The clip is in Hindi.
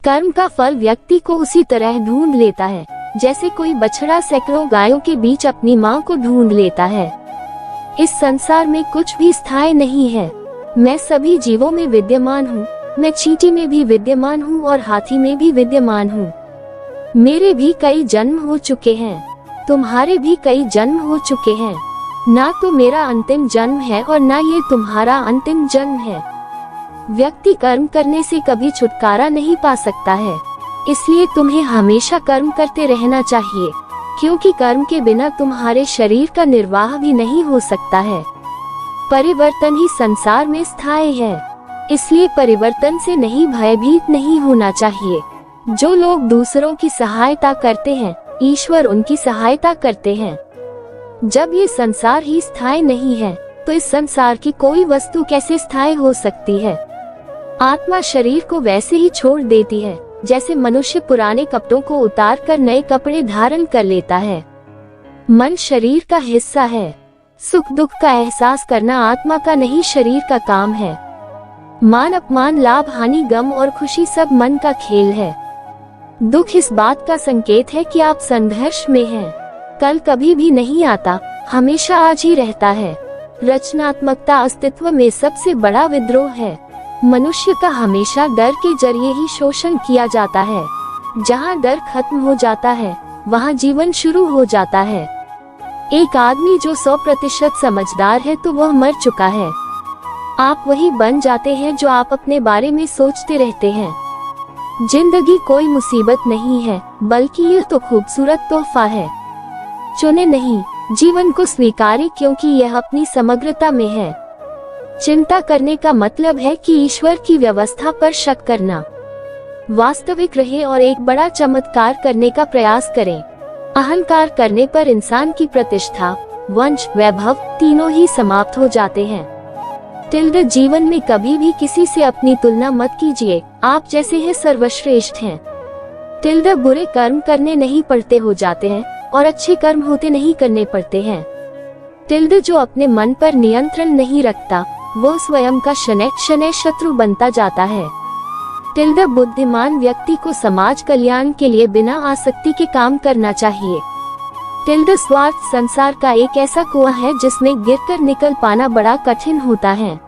कर्म का फल व्यक्ति को उसी तरह ढूंढ लेता है जैसे कोई बछड़ा सैकड़ों गायों के बीच अपनी माँ को ढूंढ लेता है। इस संसार में कुछ भी स्थायी नहीं है। मैं सभी जीवों में विद्यमान हूँ। मैं चींटी में भी विद्यमान हूँ और हाथी में भी विद्यमान हूँ। मेरे भी कई जन्म हो चुके हैं, तुम्हारे भी कई जन्म हो चुके हैं। ना तो मेरा अंतिम जन्म है और ना ये तुम्हारा अंतिम जन्म है। व्यक्ति कर्म करने से कभी छुटकारा नहीं पा सकता है, इसलिए तुम्हें हमेशा कर्म करते रहना चाहिए, क्योंकि कर्म के बिना तुम्हारे शरीर का निर्वाह भी नहीं हो सकता है। परिवर्तन ही संसार में स्थायी है, इसलिए परिवर्तन से नहीं भयभीत नहीं होना चाहिए। जो लोग दूसरों की सहायता करते हैं, ईश्वर उनकी सहायता करते हैं। जब ये संसार ही स्थायी नहीं है, तो इस संसार की कोई वस्तु कैसे स्थायी हो सकती है। आत्मा शरीर को वैसे ही छोड़ देती है जैसे मनुष्य पुराने कपड़ों को उतार कर नए कपड़े धारण कर लेता है। मन शरीर का हिस्सा है। सुख दुख का एहसास करना आत्मा का नहीं शरीर का काम है। मान अपमान, लाभ हानि, गम और खुशी सब मन का खेल है। दुख इस बात का संकेत है कि आप संघर्ष में हैं। कल कभी भी नहीं आता, हमेशा आज ही रहता है। रचनात्मकता अस्तित्व में सबसे बड़ा विद्रोह है। मनुष्य का हमेशा डर के जरिए ही शोषण किया जाता है। जहाँ डर खत्म हो जाता है, वहाँ जीवन शुरू हो जाता है। एक आदमी जो 100% समझदार है तो वह मर चुका है। आप वही बन जाते हैं जो आप अपने बारे में सोचते रहते हैं। जिंदगी कोई मुसीबत नहीं है, बल्कि यह तो खूबसूरत तोहफा है। चुने नहीं, जीवन को स्वीकारें, क्योंकि यह अपनी समग्रता में है। चिंता करने का मतलब है कि ईश्वर की व्यवस्था पर शक करना। वास्तविक रहे और एक बड़ा चमत्कार करने का प्रयास करें। अहंकार करने पर इंसान की प्रतिष्ठा, वंश, वैभव तीनों ही समाप्त हो जाते हैं। जीवन में कभी भी किसी से अपनी तुलना मत कीजिए, आप जैसे हैं सर्वश्रेष्ठ हैं। बुरे कर्म करने नहीं पड़ते हो जाते हैं और अच्छे कर्म होते नहीं करने पड़ते हैं। जो अपने मन पर नियंत्रण नहीं रखता, वह स्वयं का शनै शनै शत्रु बनता जाता है। बुद्धिमान व्यक्ति को समाज कल्याण के लिए बिना आसक्ति के काम करना चाहिए। स्वार्थ संसार का एक ऐसा कुआं है जिसमें गिरकर निकल पाना बड़ा कठिन होता है।